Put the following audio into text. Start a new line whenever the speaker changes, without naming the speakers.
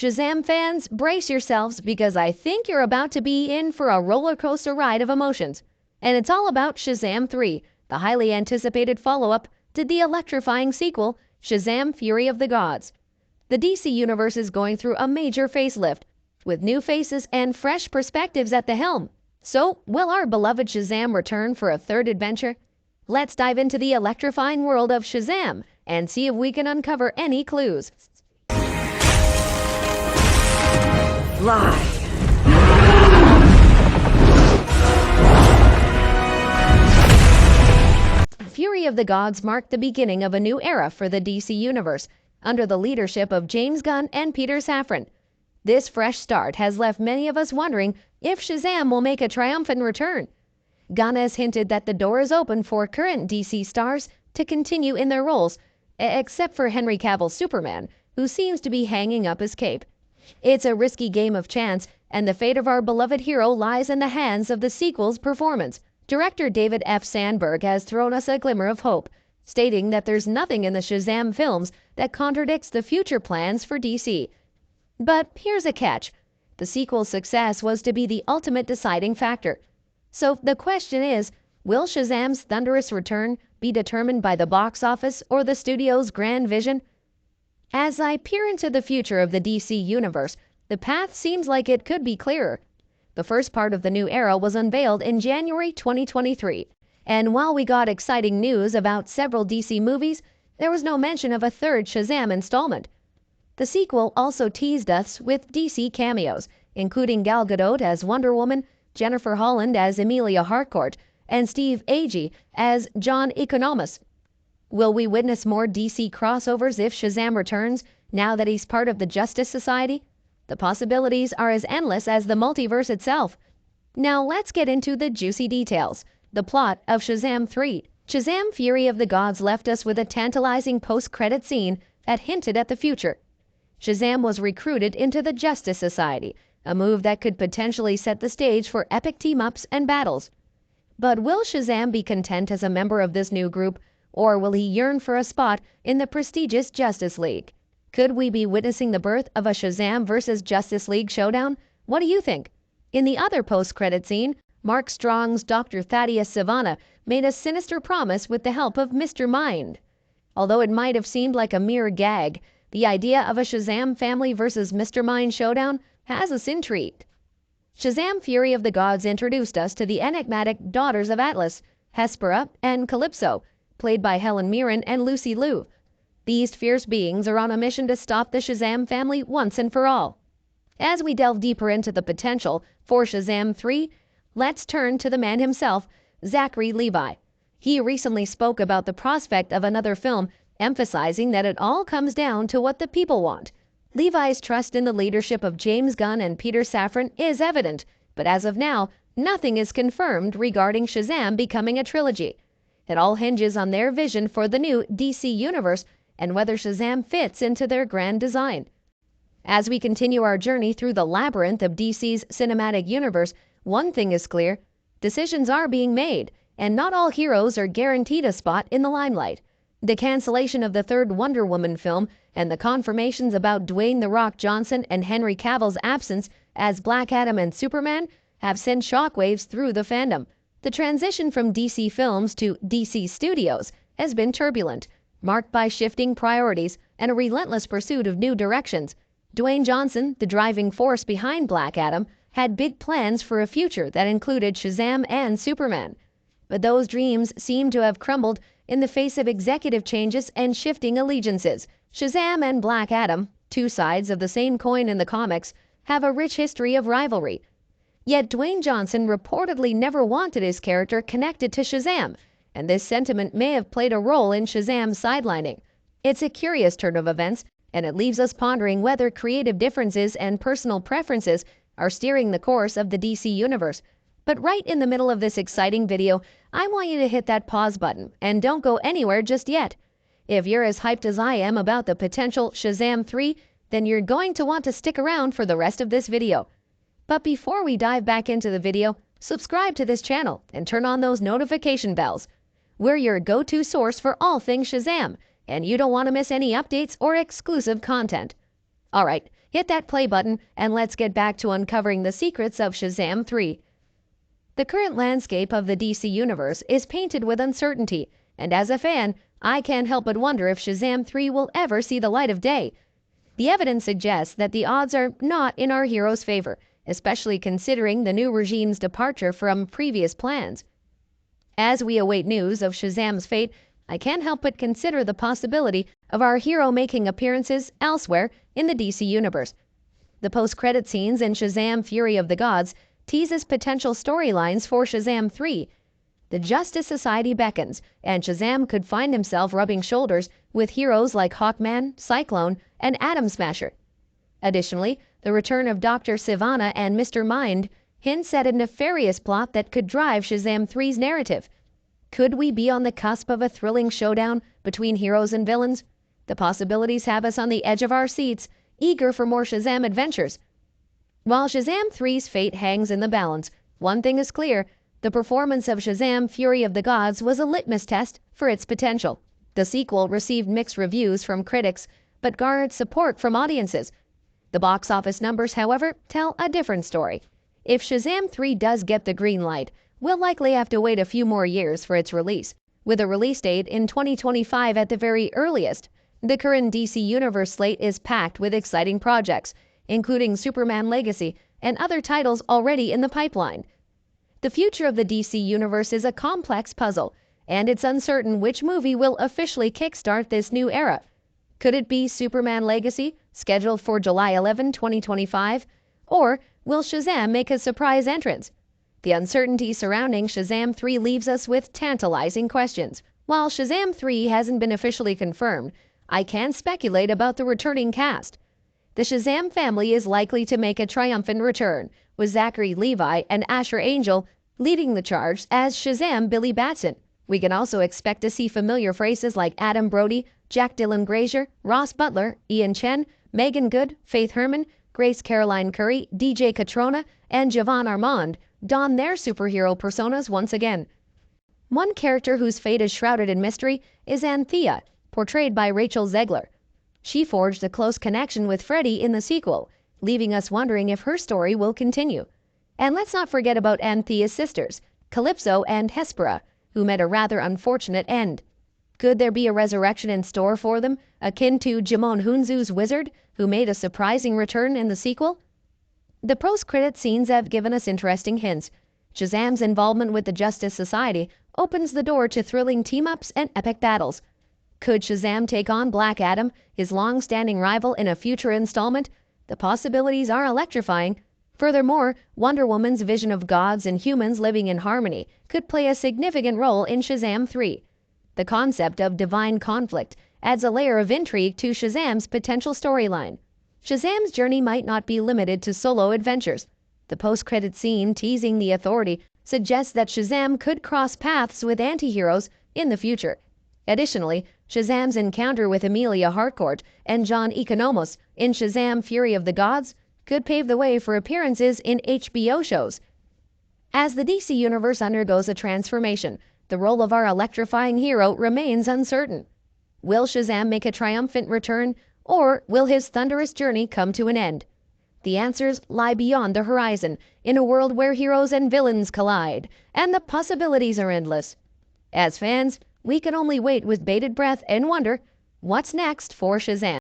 Shazam fans, brace yourselves because I think you're about to be in for a roller coaster ride of emotions. And it's all about Shazam 3, the highly anticipated follow-up to the electrifying sequel, Shazam! Fury of the Gods. The DC Universe is going through a major facelift, with new faces and fresh perspectives at the helm. So, will our beloved Shazam return for a third adventure? Let's dive into the electrifying world of Shazam and see if we can uncover any clues.
Fly!
Fury of the Gods marked the beginning of a new era for the DC Universe, under the leadership of James Gunn and Peter Safran. This fresh start has left many of us wondering if Shazam will make a triumphant return. Gunn has hinted that the door is open for current DC stars to continue in their roles, except for Henry Cavill's Superman, who seems to be hanging up his cape. It's a risky game of chance, and the fate of our beloved hero lies in the hands of the sequel's performance. Director David F. Sandberg has thrown us a glimmer of hope, stating that there's nothing in the Shazam films that contradicts the future plans for DC. But here's a catch. The sequel's success was to be the ultimate deciding factor. So the question is, will Shazam's thunderous return be determined by the box office or the studio's grand vision? As I peer into the future of the DC Universe, the path seems like it could be clearer. The first part of the new era was unveiled in January 2023, and while we got exciting news about several DC movies, there was no mention of a third Shazam installment. The sequel also teased us with DC cameos, including Gal Gadot as Wonder Woman, Jennifer Holland as Emilia Harcourt, and Steve Agee as John Economos. Will we witness more DC crossovers if Shazam returns, now that he's part of the Justice Society? The possibilities are as endless as the multiverse itself. Now let's get into the juicy details. The plot of Shazam 3. Shazam! Fury of the Gods left us with a tantalizing post-credit scene that hinted at the future. Shazam was recruited into the Justice Society, a move that could potentially set the stage for epic team-ups and battles. But will Shazam be content as a member of this new group, or will he yearn for a spot in the prestigious Justice League? Could we be witnessing the birth of a Shazam versus Justice League showdown? What do you think? In the other post-credit scene, Mark Strong's Dr. Thaddeus Sivana made a sinister promise with the help of Mr. Mind. Although it might have seemed like a mere gag, the idea of a Shazam family versus Mr. Mind showdown has us intrigued. Shazam! Fury of the Gods introduced us to the enigmatic daughters of Atlas, Hespera and Calypso, played by Helen Mirren and Lucy Liu. These fierce beings are on a mission to stop the Shazam family once and for all. As we delve deeper into the potential for Shazam 3, let's turn to the man himself, Zachary Levi. He recently spoke about the prospect of another film, emphasizing that it all comes down to what the people want. Levi's trust in the leadership of James Gunn and Peter Safran is evident, but as of now, nothing is confirmed regarding Shazam becoming a trilogy. It all hinges on their vision for the new DC Universe and whether Shazam fits into their grand design. As we continue our journey through the labyrinth of DC's cinematic universe, one thing is clear: decisions are being made, and not all heroes are guaranteed a spot in the limelight. The cancellation of the third Wonder Woman film and the confirmations about Dwayne "The Rock" Johnson and Henry Cavill's absence as Black Adam and Superman have sent shockwaves through the fandom. The transition from DC Films to DC Studios has been turbulent, marked by shifting priorities and a relentless pursuit of new directions. Dwayne Johnson, the driving force behind Black Adam, had big plans for a future that included Shazam and Superman. But those dreams seem to have crumbled in the face of executive changes and shifting allegiances. Shazam and Black Adam, two sides of the same coin in the comics, have a rich history of rivalry. Yet Dwayne Johnson reportedly never wanted his character connected to Shazam, and this sentiment may have played a role in Shazam's sidelining. It's a curious turn of events, and it leaves us pondering whether creative differences and personal preferences are steering the course of the DC Universe. But right in the middle of this exciting video, I want you to hit that pause button and don't go anywhere just yet. If you're as hyped as I am about the potential Shazam 3, then you're going to want to stick around for the rest of this video. But before we dive back into the video, subscribe to this channel and turn on those notification bells. We're your go-to source for all things Shazam, and you don't want to miss any updates or exclusive content. Alright, Hit that play button and let's get back to uncovering the secrets of Shazam 3. The current landscape of the DC Universe is painted with uncertainty, and as a fan, I can't help but wonder if Shazam 3 will ever see the light of day. The evidence suggests that the odds are not in our hero's favor, especially considering the new regime's departure from previous plans. As we await news of Shazam's fate, I can't help but consider the possibility of our hero making appearances elsewhere in the DC Universe. The post-credit scenes in Shazam Fury of the Gods teases potential storylines for Shazam 3. The Justice Society beckons, and Shazam could find himself rubbing shoulders with heroes like Hawkman, Cyclone, and Atom Smasher. Additionally, the return of Dr. Sivana and Mr. Mind hints at a nefarious plot that could drive Shazam 3's narrative. Could we be on the cusp of a thrilling showdown between heroes and villains? The possibilities have us on the edge of our seats, eager for more Shazam adventures. While Shazam 3's fate hangs in the balance, one thing is clear: the performance of Shazam Fury of the Gods was a litmus test for its potential. The sequel received mixed reviews from critics, but garnered support from audiences. The box office numbers, however, tell a different story. If Shazam 3 does get the green light, we'll likely have to wait a few more years for its release, with a release date in 2025 at the very earliest. The current DC Universe slate is packed with exciting projects, including Superman Legacy and other titles already in the pipeline. The future of the DC Universe is a complex puzzle, and it's uncertain which movie will officially kickstart this new era. Could it be Superman Legacy, scheduled for July 11, 2025? Or will Shazam make a surprise entrance? The uncertainty surrounding Shazam 3 leaves us with tantalizing questions. While Shazam 3 hasn't been officially confirmed, I can speculate about the returning cast. The Shazam family is likely to make a triumphant return, with Zachary Levi and Asher Angel leading the charge as Shazam Billy Batson. We can also expect to see familiar faces like Adam Brody, Jack Dylan Grazer, Ross Butler, Ian Chen, Megan Good, Faith Herman, Grace Caroline Curry, DJ Catrona, and Javon Armand don their superhero personas once again. One character whose fate is shrouded in mystery is Anthea, portrayed by Rachel Zegler. She forged a close connection with Freddy in the sequel, leaving us wondering if her story will continue. And let's not forget about Anthea's sisters, Calypso and Hespera, who met a rather unfortunate end. Could there be a resurrection in store for them, akin to Jimon Hunzu's wizard, who made a surprising return in the sequel? The post-credit scenes have given us interesting hints. Shazam's involvement with the Justice Society opens the door to thrilling team-ups and epic battles. Could Shazam take on Black Adam, his long-standing rival, in a future installment? The possibilities are electrifying. Furthermore, Wonder Woman's vision of gods and humans living in harmony could play a significant role in Shazam 3. The concept of divine conflict adds a layer of intrigue to Shazam's potential storyline. Shazam's journey might not be limited to solo adventures. The post-credit scene teasing the Authority suggests that Shazam could cross paths with anti-heroes in the future. Additionally, Shazam's encounter with Emilia Harcourt and John Economos in Shazam Fury of the Gods could pave the way for appearances in HBO shows. As the DC Universe undergoes a transformation, the role of our electrifying hero remains uncertain. Will Shazam make a triumphant return, or will his thunderous journey come to an end? The answers lie beyond the horizon, in a world where heroes and villains collide, and the possibilities are endless. As fans, we can only wait with bated breath and wonder, what's next for Shazam?